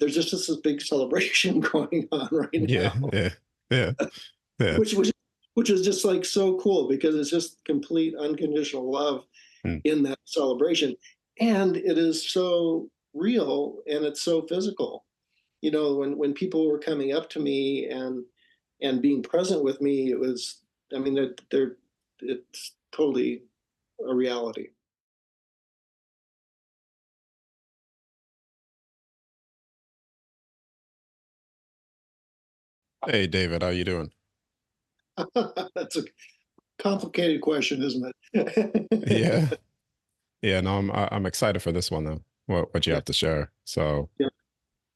there's just this big celebration going on right Yeah, now, yeah, yeah, yeah. which which which is just like so cool because it's just complete unconditional love Mm. in that celebration, and it is so real and it's so physical. When people were coming up to me and being present with me, it was, I mean, they're it's totally a reality. Hey, David, how you doing? That's a complicated question, isn't it? Yeah, yeah. No, I'm excited for this one though. What you Yeah, have to share. So, yeah.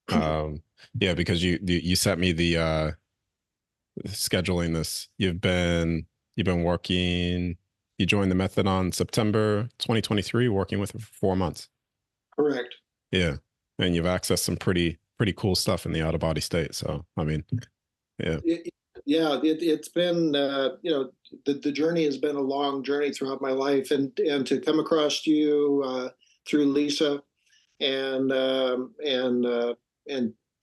um, yeah, because you sent me the scheduling this. You've been working. You joined the method on September 2023, working with it for 4 months. Correct. Yeah, and you've accessed some pretty cool stuff in the out of body state. So, I mean, yeah, It, yeah, it's been, the journey has been a long journey throughout my life, and to come across you through Lisa, and and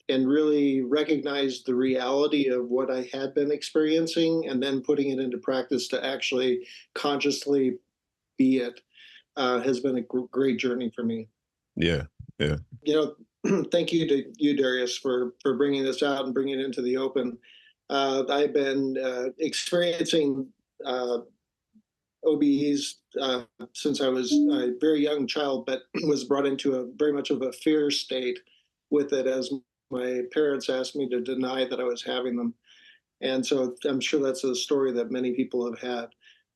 and really recognize the reality of what I had been experiencing, and then putting it into practice to actually consciously be it, has been a great journey for me. yeah, yeah. Thank you to you, Darius, for bringing this out and bringing it into the open. I've been experiencing uh, OBEs since I was a very young child, but was brought into a very much of a fear state with it, as my parents asked me to deny that I was having them. And so I'm sure that's a story that many people have had.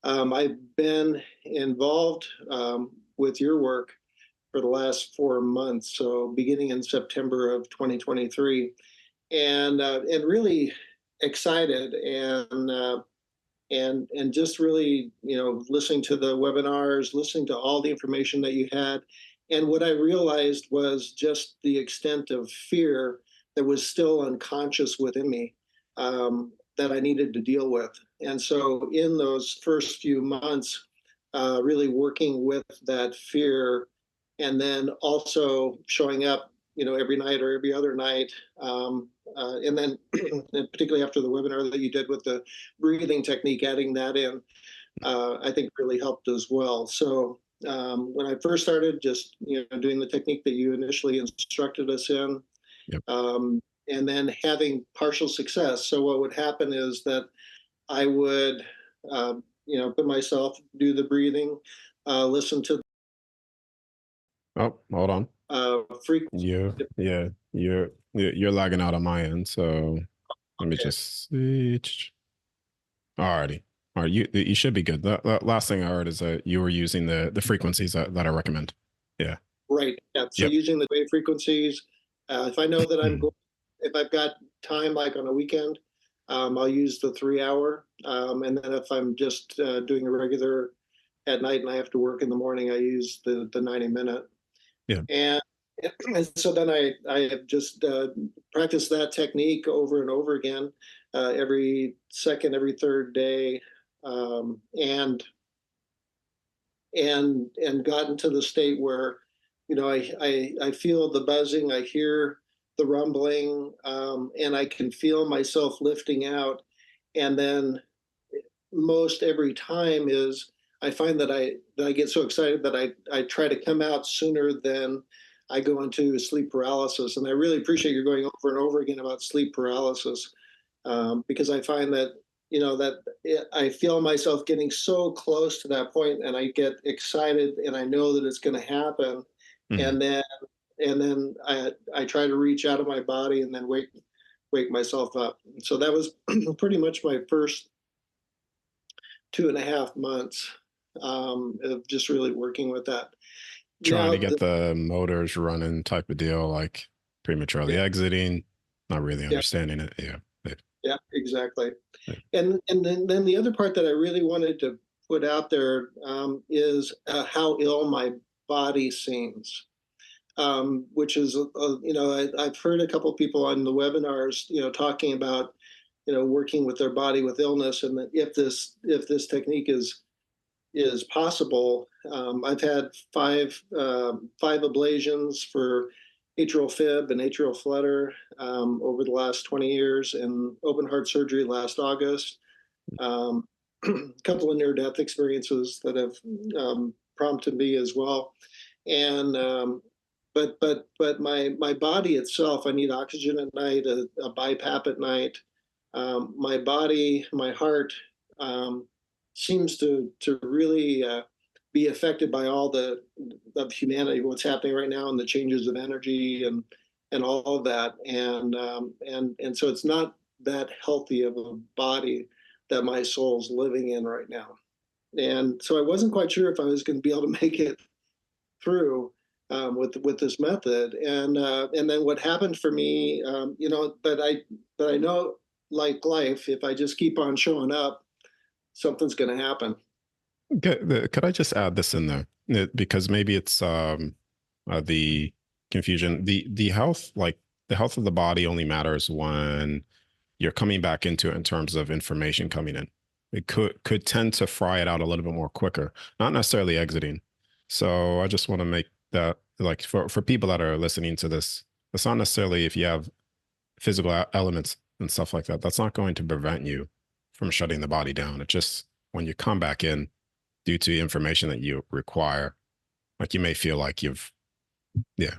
I've been involved with your work for the last 4 months, so beginning in September of 2023, and really excited, and just really, listening to the webinars, listening to all the information that you had. And what I realized was just the extent of fear that was still unconscious within me, that I needed to deal with. And so in those first few months, really working with that fear, and then also showing up, every night or every other night, and then and particularly after the webinar that you did with the breathing technique, adding that in, I think really helped as well. So when I first started, just doing the technique that you initially instructed us in, Yep. and then having partial success. So what would happen is that I would, put myself, do the breathing, listen to Oh, hold on. frequency. Yeah, you're lagging out on my end. So let me Okay, just see. Alrighty. All right, you should be good. The last thing I heard is that you were using the frequencies that I recommend. Yeah. right. Yeah. So Yep. using the wave frequencies, if I know that Mm. if I've got time, like on a weekend, I'll use the 3 hour. And then if I'm just doing a regular at night and I have to work in the morning, I use the 90 minute. Yeah. And, and so then I have just practiced that technique over and over again, every second, every third day, and gotten to the state where, I feel the buzzing, I hear the rumbling, and I can feel myself lifting out. And then most every time is, I find that I get so excited that I try to come out sooner than I go into sleep paralysis. And I really appreciate you going over and over again about sleep paralysis, because I find that, that I feel myself getting so close to that point, and I get excited, and I know that it's going to happen, Mhm. and then I try to reach out of my body and then wake myself up. So that was pretty much my first 2.5 months, of just really working with that. Trying Now, to get the motors running type of deal, like prematurely yeah, exiting, not really yeah, understanding it. Yeah. Yeah. yeah, exactly. Yeah. And then the other part that I really wanted to put out there, is how ill my body seems, which is, I've heard a couple of people on the webinars, talking about, working with their body with illness, and that if this technique is possible. I've had five ablations for atrial fib and atrial flutter over the last 20 years, and open heart surgery last August. A couple of near-death experiences that have prompted me as well. And but my body itself, I need oxygen at night, a BiPAP at night. My body, my heart seems to really be affected by all the of humanity, what's happening right now, and the changes of energy and all of that. And so it's not that healthy of a body that my soul's living in right now. And so I wasn't quite sure if I was going to be able to make it through with this method. And then what happened for me, but I know, like life, if I just keep on showing up, something's going to happen. Could I just add this in there? Because maybe it's the confusion. The health, like the health of the body only matters when you're coming back into it in terms of information coming in. It could tend to fry it out a little bit more quicker, not necessarily exiting. So I just want to make that, like, for people that are listening to this, it's not necessarily if you have physical elements and stuff like that, that's not going to prevent you from shutting the body down. It just, when you come back in due to information that you require, like you may feel like you've, yeah,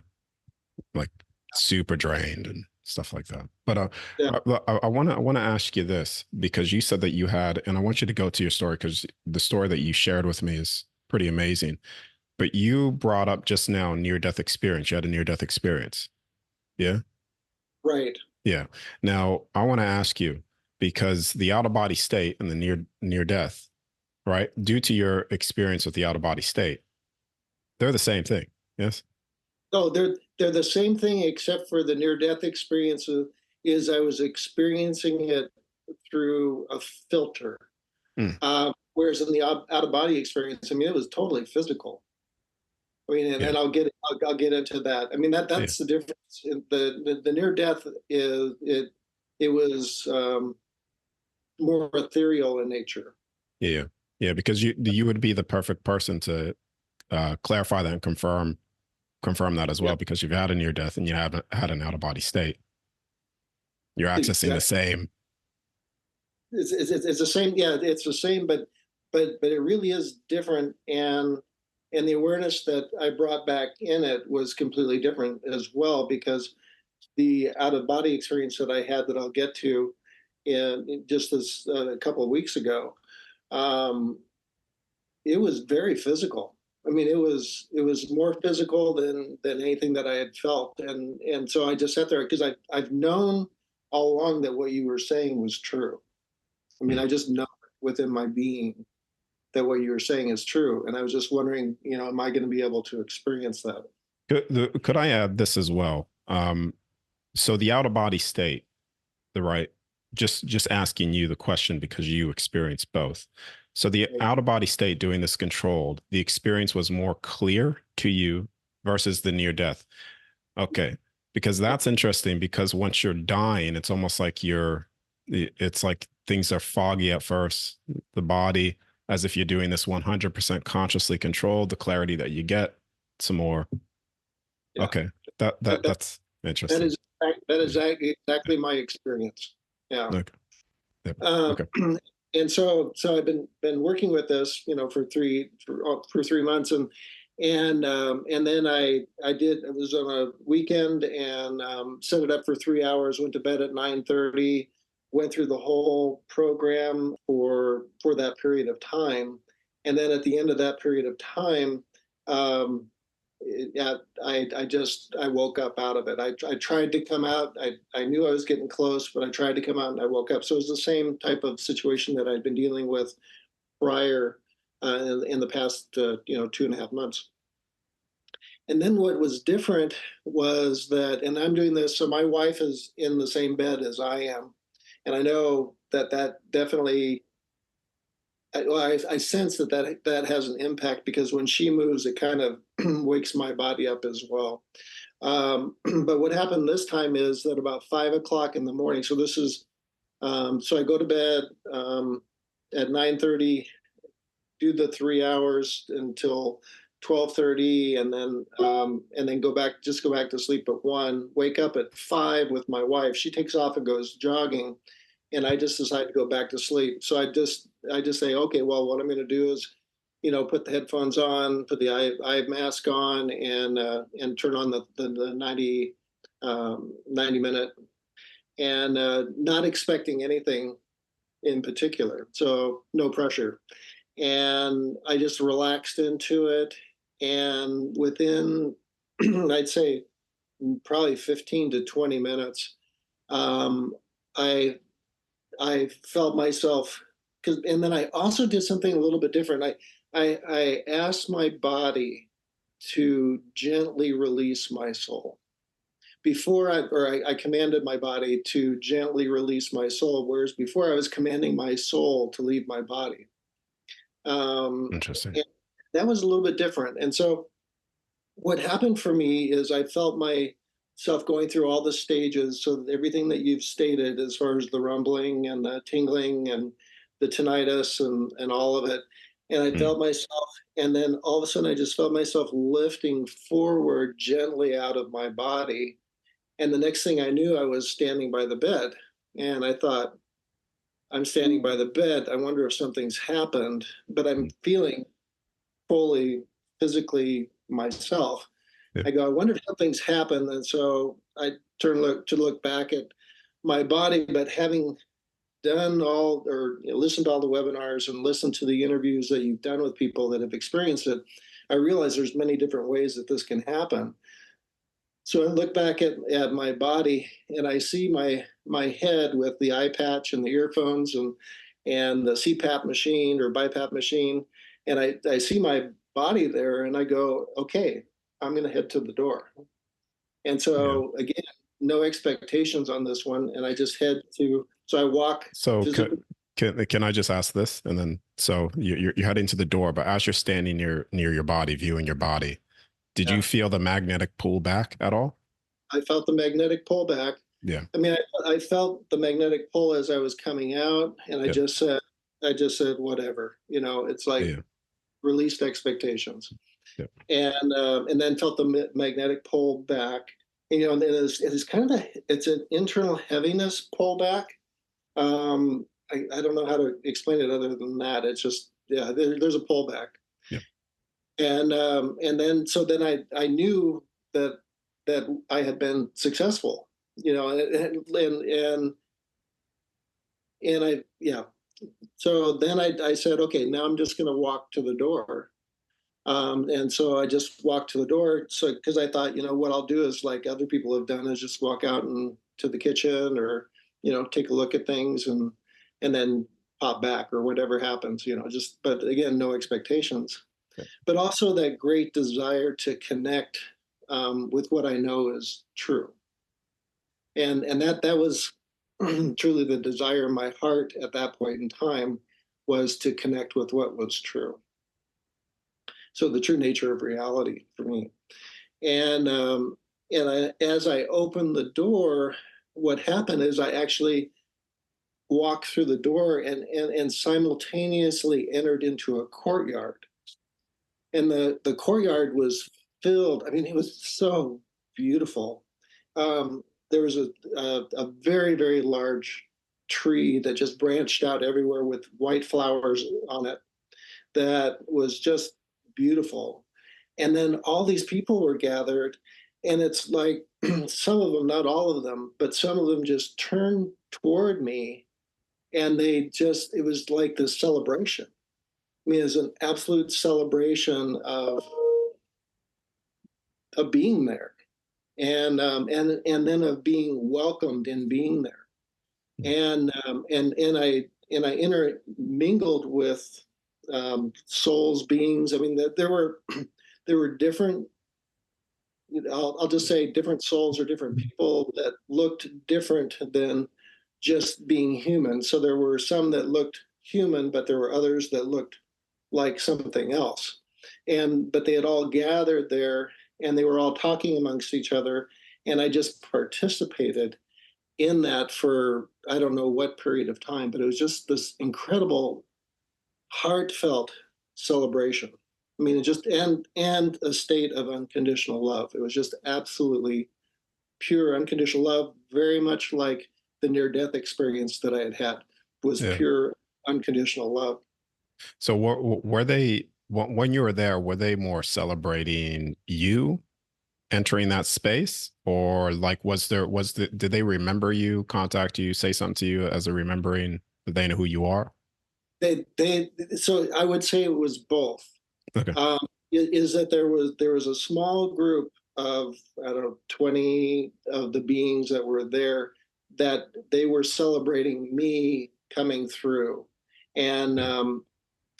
like super drained and stuff like that. But Yeah. I want to ask you this, because you said that you had, and I want you to go to your story because the story that you shared with me is pretty amazing. But you brought up just now near death experience. You had a near death experience. Yeah. Right. Yeah. Now I want to ask you, because the out of body state and the near death, right? Due to your experience with the out of body state, they're the same thing. Yes. No, they're the same thing, except for the near death experience is I was experiencing it through a filter. Mm. Whereas in the out of body experience, I mean, it was totally physical. I mean, and Yeah. I'll get into that. I mean, that's the difference. The near death is it was more ethereal in nature. Yeah. Yeah. Because you would be the perfect person to clarify that and confirm that as well, Yeah, because you've had a near death and you haven't had an out of body state. You're accessing the exactly. same. It's the same. Yeah, it's the same, but it really is different. And the awareness that I brought back in it was completely different as well, because the out of body experience that I had, that I'll get to in just this a couple of weeks ago, um, it was very physical. I mean, it was more physical than anything that I had felt, and so I just sat there because I've known all along that what you were saying was true. I mean, Mm. I just know within my being that what you were saying is true, and I was just wondering, am I going to be able to experience that? Could I add this as well? So the out of body state, the right, just asking you the question because you experienced both. So the out of body state, doing this controlled, the experience was more clear to you versus the near death. Okay. Because that's interesting, because once you're dying, it's almost like it's like things are foggy at first. The body, as if you're doing this 100% consciously controlled, the clarity that you get, some more. Yeah, Okay. that, that, That's that interesting. is exactly my experience. Yeah. Okay. Yep. Um, Okay. and so I've been working with this, for 3 months, and then I did, it was on a weekend, and set it up for 3 hours, went to bed at 9:30, went through the whole program for that period of time, and then at the end of that period of time, um, yeah, I woke up out of it. I tried to come out. I knew I was getting close, but I tried to come out and I woke up. So it was the same type of situation that I'd been dealing with prior, in the past 2.5 months. And then what was different was that, and I'm doing this, so my wife is in the same bed as I am, and I know that definitely. I sense that has an impact, because when she moves, it kind of wakes my body up as well. But what happened this time is that about 5 o'clock in the morning. So this is so I go to bed at 9:30, do the 3 hours until 12:30, and then go back to sleep at 1, wake up at 5 with my wife. She takes off and goes jogging, and I just decide to go back to sleep. So I just say, okay, well, what I'm going to do is, put the headphones on, put the eye mask on, and turn on the 90 minute, and not expecting anything in particular. So no pressure. And I just relaxed into it. And within, I'd say, probably 15 to 20 minutes, um, I I felt myself, and then I also did something a little bit different. I asked my body to gently release my soul. I commanded my body to gently release my soul, whereas before I was commanding my soul to leave my body. Interesting. And that was a little bit different. And so what happened for me is I felt myself going through all the stages. So everything that you've stated, as far as the rumbling and the tingling and the tinnitus and all of it. And I Mm. felt myself, and then all of a sudden I just felt myself lifting forward gently out of my body. And the next thing I knew, I was standing by the bed. And I thought, I'm standing by the bed. I wonder if something's happened, but I'm Mm. feeling fully physically myself. Yeah. I go, I wonder if something's happened. And so I to look back at my body, but having done all, or listened to all the webinars and listened to the interviews that you've done with people that have experienced it, I realize there's many different ways that this can happen. So I look back at my body, and I see my head with the eye patch and the earphones and the CPAP machine or BiPAP machine. And I see my body there, and I go, okay, I'm going to head to the door. And Yeah. so again, no expectations on this one. And I just so I walk So physically. can I just ask this, and then so you're heading to the door, but as you're standing near your body, viewing your body, did you Yeah, feel the magnetic pull back at all? I felt the magnetic pull back. Yeah. I mean, I felt the magnetic pull as I was coming out, and Yeah. I just said, whatever. It's like Yeah. released expectations, Yeah. and then felt the magnetic pull back. And it's kind of it's an internal heaviness pull back. I don't know how to explain it other than that. It's just, yeah, there's a pullback. Yeah. And then so then I knew that I had been successful, and I, yeah. So then I said, okay, now I'm just going to walk to the door. And so I just walked to the door. So because I thought, what I'll do is like other people have done, is just walk out and to the kitchen, or take a look at things, and then pop back, or whatever happens. Just, but again, no expectations. Yeah. But also that great desire to connect with what I know is true, and that was truly the desire in my heart at that point in time, was to connect with what was true. So the true nature of reality for me. And as I opened the door, what happened is I actually walked through the door, and simultaneously entered into a courtyard. And the courtyard was filled. I mean, it was so beautiful. There was a very, very large tree that just branched out everywhere with white flowers on it, that was just beautiful. And then all these people were gathered, and it's like some of them, not all of them, but some of them just turned toward me, and it was like this celebration. I mean, it's an absolute celebration of being there, and then of being welcomed in being there. And I intermingled with souls, beings. I mean, there were there were different. I'll just say different souls or different people that looked different than just being human. So there were some that looked human, but there were others that looked like something else. But they had all gathered there, and they were all talking amongst each other. And I just participated in that for, I don't know what period of time, but it was just this incredible, heartfelt celebration. I mean, it just and a state of unconditional love. It was just absolutely pure unconditional love, very much like the near death experience that I had had was Yeah. pure unconditional love. So were they when you were there? Were they more celebrating you entering that space, or like did they remember you, contact you, say something to you as a remembering that they know who you are? They so I would say it was both. Okay. Um, is that there was a small group of, I don't know, 20 of the beings that were there, that they were celebrating me coming through, and Yeah.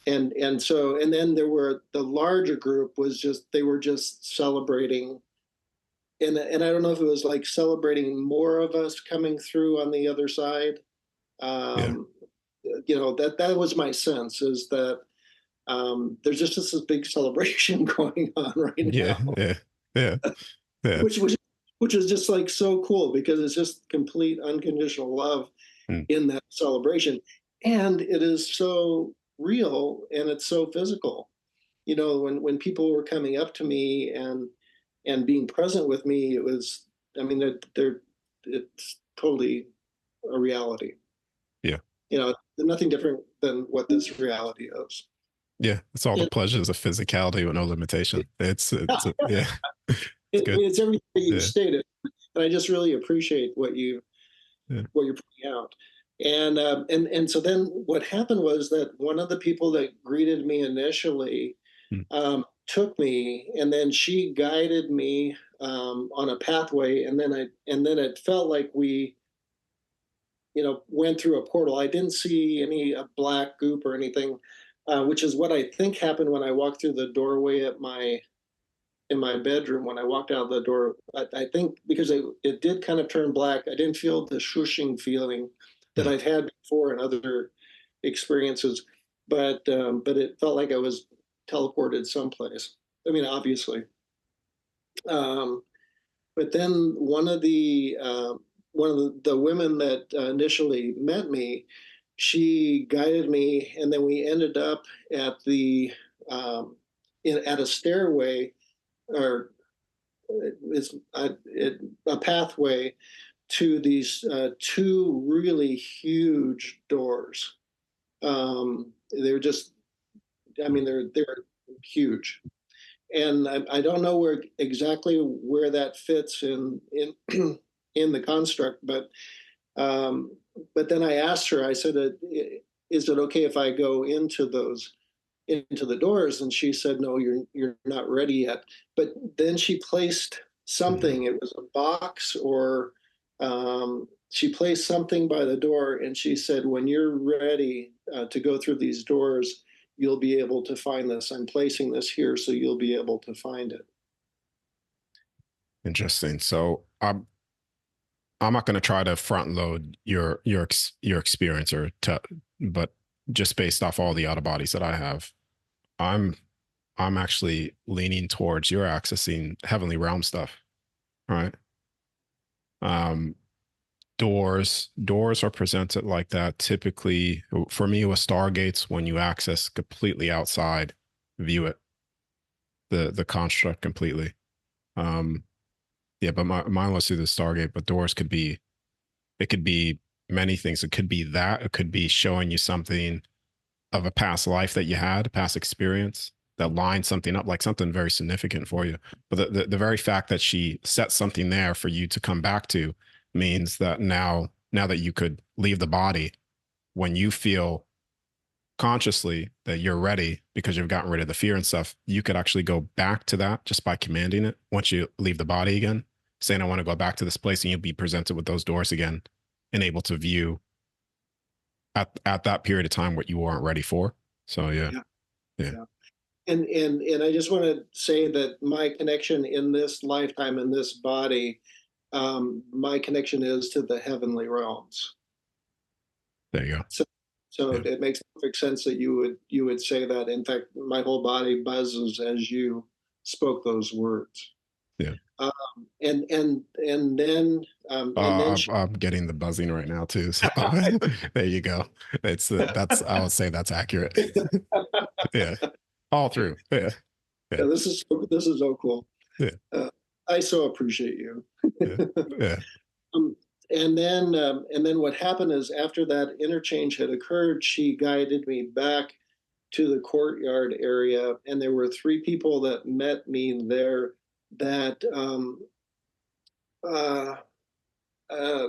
and then there were the larger group was just they were just celebrating, and I don't know if it was like celebrating more of us coming through on the other side. Yeah. Um, that was my sense, is that there's just this big celebration going on right Yeah. now, Yeah. Yeah. Yeah. which which is just like so cool, because it's just complete unconditional love Mm. in that celebration, and it is so real and it's so physical. When people were coming up to me and being present with me, it was, I mean, it's totally a reality. Yeah. Nothing different than what this reality is. Yeah. It's all the And pleasures of physicality with no limitation. Yeah. It's good. it's everything that you Yeah. stated, and I just really appreciate Yeah. what you're putting out. And so then what happened was that one of the people that greeted me initially Mm. took me, and then she guided me on a pathway, and then it felt like we went through a portal. I didn't see any black goop or anything, which is what I think happened when I walked through the doorway at my in my bedroom. When I walked out the door, I think because it did kind of turn black. I didn't feel the shushing feeling that Mm. I've had before in other experiences, but it felt like I was teleported someplace. I mean, obviously. Um, but then one of the women that initially met me, she guided me, and then we ended up at the at a stairway, or it's a pathway to these two really huge doors. They're just, I mean, they're huge, and I don't know where that fits in in the construct, but then I asked her. I said, "Is it okay if I go into the doors?" And she said, "No, you're not ready yet." But then she placed Mm. something. It was a box, or she placed something by the door, and she said, "When you're ready to go through these doors, you'll be able to find this. I'm placing this here, so you'll be able to find it." Interesting. So I'm not going to try to front load your experience but just based off all the other bodies that I have, I'm I'm actually leaning towards you're accessing heavenly realm stuff, right? Um, doors are presented like that. Typically, for me, with stargates, when you access completely outside, view it the construct completely. Um, yeah, but mine was through the stargate. But doors could be many things. It could be that. It could be showing you something of a past life that you had, a past experience that lined something up, like something very significant for you. But the very fact that she set something there for you to come back to means that now that you could leave the body, when you feel consciously that you're ready because you've gotten rid of the fear and stuff, you could actually go back to that just by commanding it once you leave the body again, saying, I want to go back to this place, and you'll be presented with those doors again and able to view at that period of time what you weren't ready for. So yeah. Yeah, Yeah. yeah. And I just want to say that my connection in this lifetime, in this body, my connection is to the heavenly realms. There you go. So, so Yeah. it makes perfect sense that you would say that. In fact, my whole body buzzes as you spoke those words. Yeah. Um, and then I'm getting the buzzing right now too. So there you go. That's I would say that's accurate. Yeah. All through. Yeah. Yeah. Yeah, this is so cool. Yeah. Uh, I so appreciate you. Yeah. Yeah. Um, and then what happened is after that interchange had occurred, she guided me back to the courtyard area, and there were three people that met me there. That uh, uh,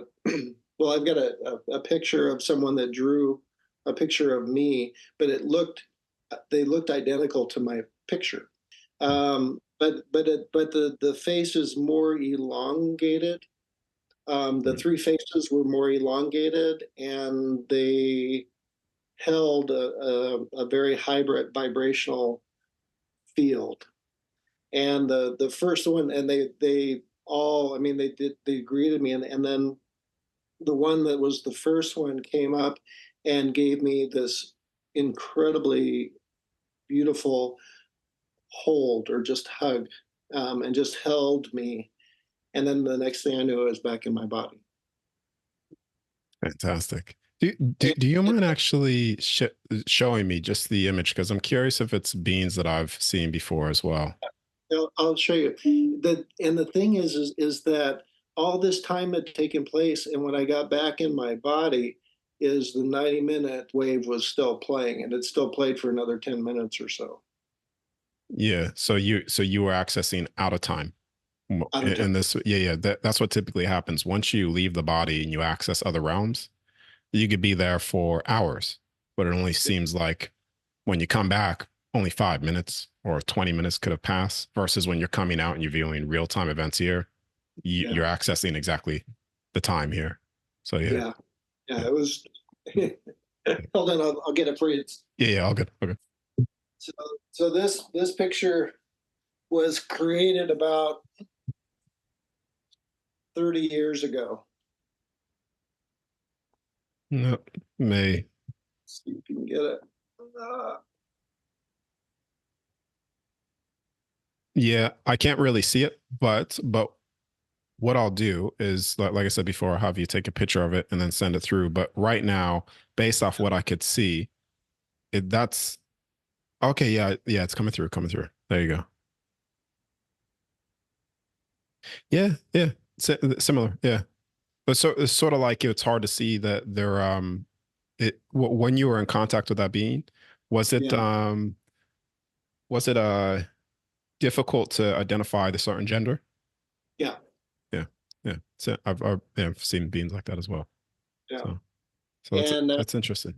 well, I've got a picture of someone that drew a picture of me, but they looked identical to my picture. But the face is more elongated. The Mm. three faces were more elongated, and they held a very hybrid vibrational field. And the first one, and they all, I mean, they greeted me, and then the one that was the first one came up and gave me this incredibly beautiful hold or just hug, and just held me. And then the next thing I knew, I was back in my body. Fantastic. Do you And mind actually showing me just the image? Because I'm curious if it's beings that I've seen before as well. I'll show you. And the thing is that all this time had taken place, and when I got back in my body, is the 90-minute wave was still playing, and it still played for another 10 minutes or so Yeah. So you were accessing out of time. out of time. And this, yeah, yeah, that's what typically happens. Once you leave the body and you access other realms, you could be there for hours, but it only seems like when you come back, only 5 minutes or 20 minutes could have passed versus when you're coming out and you're viewing real time events here, Yeah, you're accessing exactly the time here. So yeah, yeah, yeah. yeah, It was. Hold on, I'll get it for you. yeah, yeah, all good. Okay. So, so this picture was created about 30 years ago. No, May. Let's see if you can get it. Uh, Yeah, I can't really see it, but what I'll do is like I said before, I'll have you take a picture of it and then send it through. But right now, based off what I could see, that's okay. Yeah, yeah, it's coming through, coming through. There you go. Yeah, yeah, similar. Yeah, but so it's sort of like it's hard to see that they're when you were in contact with that being, was it yeah, um was it difficult to identify the certain gender? yeah, Yeah, yeah. So I've seen beings like that as well. yeah. So that's And that's interesting.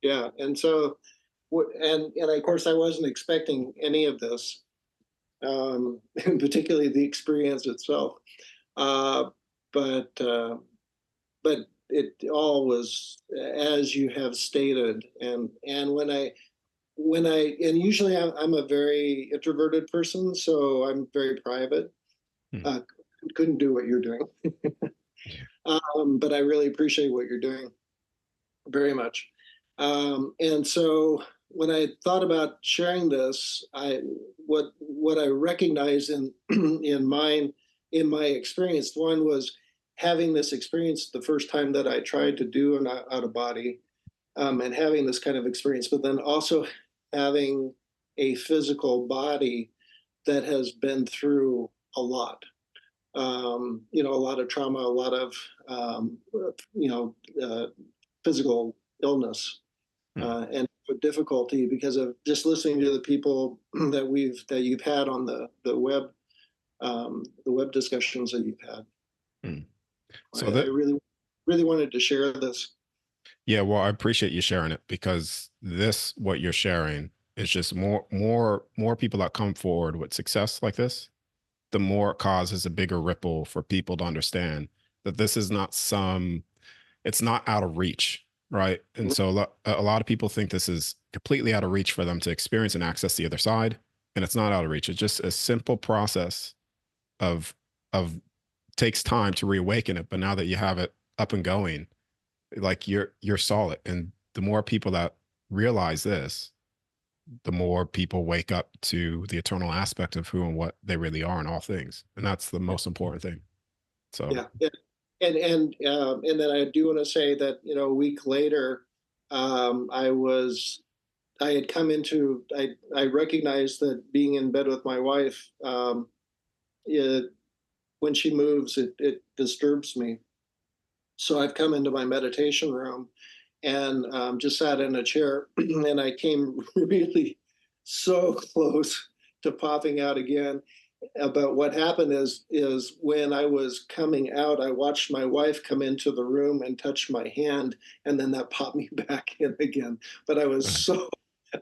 yeah, and so and of course I wasn't expecting any of this, particularly the experience itself. Uh, but but it all was as you have stated, and and usually I'm a very introverted person, so I'm very private. Hmm. Uh, couldn't do what you're doing, Yeah. but I really appreciate what you're doing very much. And so when I thought about sharing this, I what I recognized in in my experience, one was having this experience the first time that I tried to do an out of body, and having this kind of experience, but then also having a physical body that has been through a lot. You know, a lot of trauma, a lot of you know, physical illness, Hmm. and difficulty because of just listening to the people that you've had on the web discussions that you've had. Hmm. So I that really wanted to share this. Yeah, well, I appreciate you sharing it because this what you're sharing is just more people that come forward with success like this, the more it causes a bigger ripple for people to understand that this is not it's not out of reach, right? And so a lot of people think this is completely out of reach for them to experience and access the other side, and it's not out of reach. It's just a simple process of of takes time to reawaken it, but now that you have it up and going, like you're solid, and the more people that realize this, the more people wake up to the eternal aspect of who and what they really are in all things, and that's the most important thing. So Yeah, yeah. And then I do want to say that, you know, a week later, I was I had come into, I recognized that being in bed with my wife, it, when she moves, it disturbs me. So I've come into my meditation room and just sat in a chair, and I came really so close to popping out again. But what happened is when I was coming out, I watched my wife come into the room and touch my hand, and then that popped me back in again. But Uh,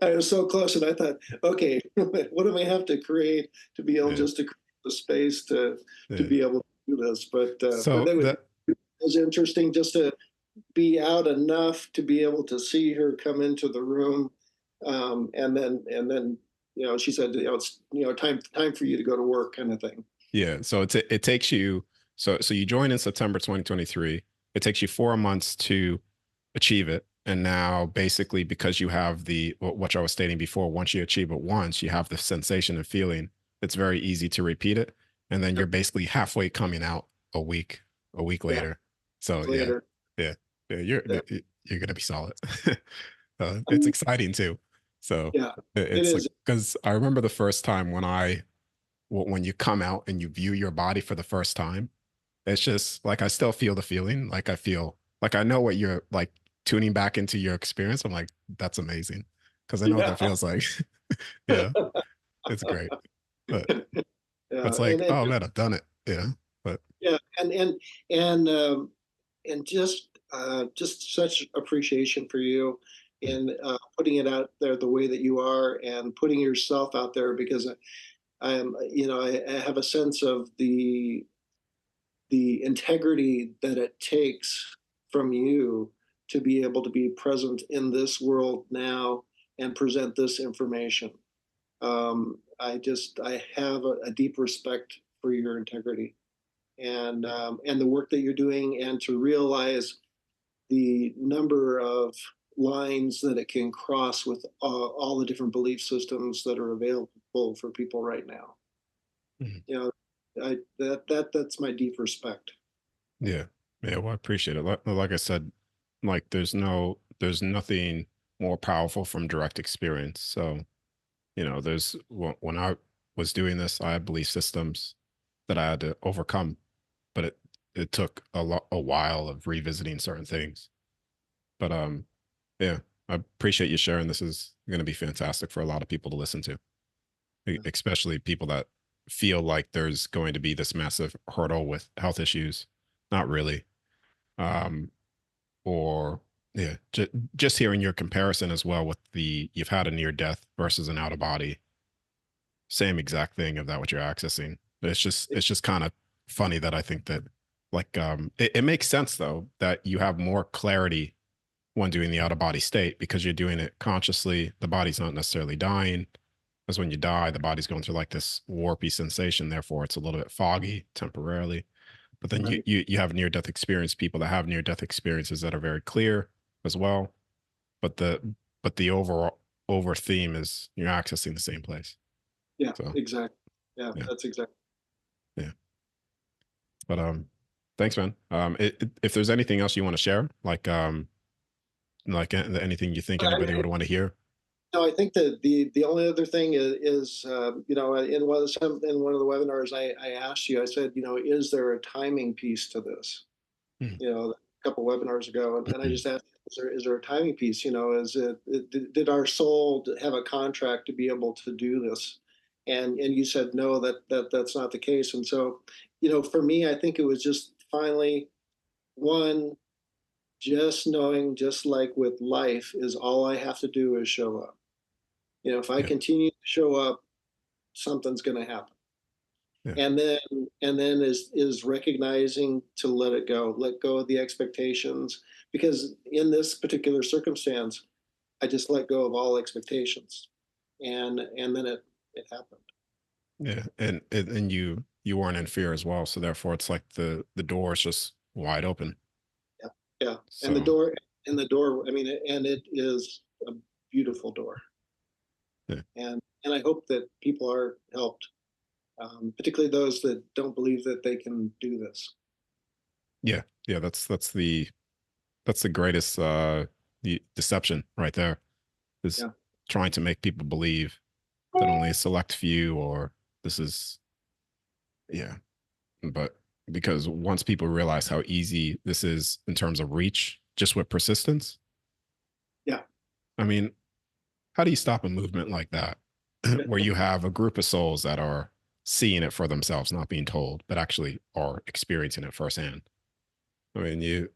I was so close, and I thought, okay, what do I have to create to be able yeah, just to create the space to yeah. be able to do this? But So it that was interesting just to be out enough to be able to see her come into the room, and then she said, it's time for you to go to work, kind of thing. yeah, so it takes you so you join in September 2023. It takes you 4 months to achieve it. And now basically because you have the what I was stating before, once you achieve it once, you have the sensation and feeling. It's very easy to repeat it. And then you're Yep. basically halfway coming out a week Yeah. later. So yeah, Later. yeah, yeah, Yeah. you're gonna be solid. It's exciting too. So Yeah. It it's like is. because I remember the first time when you come out and you view your body for the first time, it's just like I still feel the feeling. Like I feel like I know what you're like tuning back into your experience. I'm like, that's amazing. Cause I know what Yeah. that feels like. Yeah, it's great. But Yeah. it's like, oh man, I've done it. Yeah. But Yeah. And just such appreciation for you mm, in putting it out there the way that you are and putting yourself out there, because I have a sense of the integrity that it takes from you to be able to be present in this world now and present this information. I have a deep respect for your integrity and the work that you're doing, and to realize the number of lines that it can cross with all the different belief systems that are available for people right now. mm, You know, that's my deep respect. yeah. Yeah. Well, I appreciate it. Like I said, like there's nothing more powerful from direct experience. So, when I was doing this, I had belief systems that I had to overcome, but it took a while of revisiting certain things. But yeah, I appreciate you sharing. This is going to be fantastic for a lot of people to listen to, especially people that feel like there's going to be this massive hurdle with health issues. Not really. Um, or yeah, just hearing your comparison as well with the you've had a near death versus an out of body, same exact thing of that what you're accessing. It's just kind of funny that I think that like it makes sense though that you have more clarity when doing the out of body state because you're doing it consciously. The body's not necessarily dying. Because when you die, the body's going through like this warpy sensation. Therefore, it's a little bit foggy temporarily. But then Right. you have near death experience people that have near death experiences that are very clear as well. But the overall over theme is you're accessing the same place. Yeah, So exactly. Yeah, yeah, that's exactly. yeah. But thanks, man. If there's anything else you want to share, like anything you think anybody would want to hear. No, I think that the only other thing is in one of the webinars I asked you, I said, is there a timing piece to this? Mm, A couple webinars ago, and I mm, just asked, is there a timing piece? Is did our soul have a contract to be able to do this? And you said no, that's not the case. And so, for me, I think it was just finally one, just knowing, just like with life, is all I have to do is show up. If I yeah, continue to show up, something's going to happen. yeah, And then is recognizing to let go of the expectations, because in this particular circumstance, I just let go of all expectations, and then it happened. yeah. And you weren't in fear as well, so therefore it's like the door is just wide open. Yeah, yeah. And the So door, I mean, and it is a beautiful door, yeah, and I hope that people are helped, particularly those that don't believe that they can do this. yeah, yeah. That's the greatest the deception right there is Yeah. trying to make people believe that only a select few, or this is, yeah. But because once people realize how easy this is in terms of reach, just with persistence, Yeah. I mean, how do you stop a movement like that where you have a group of souls that are seeing it for themselves, not being told, but actually are experiencing it firsthand? I mean,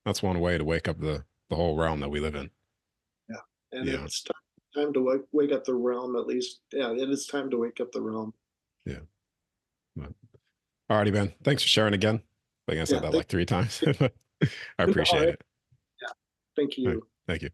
that's one way to wake up the whole realm that we live in. Yeah. And Yeah. it's time to wake up the realm, at least. Yeah, it is time to wake up the realm. Yeah. But, alrighty, Ben. Thanks for sharing again. I think I said Yeah. that like 3 times. I No, appreciate it. yeah. Thank All right. you. Thank you.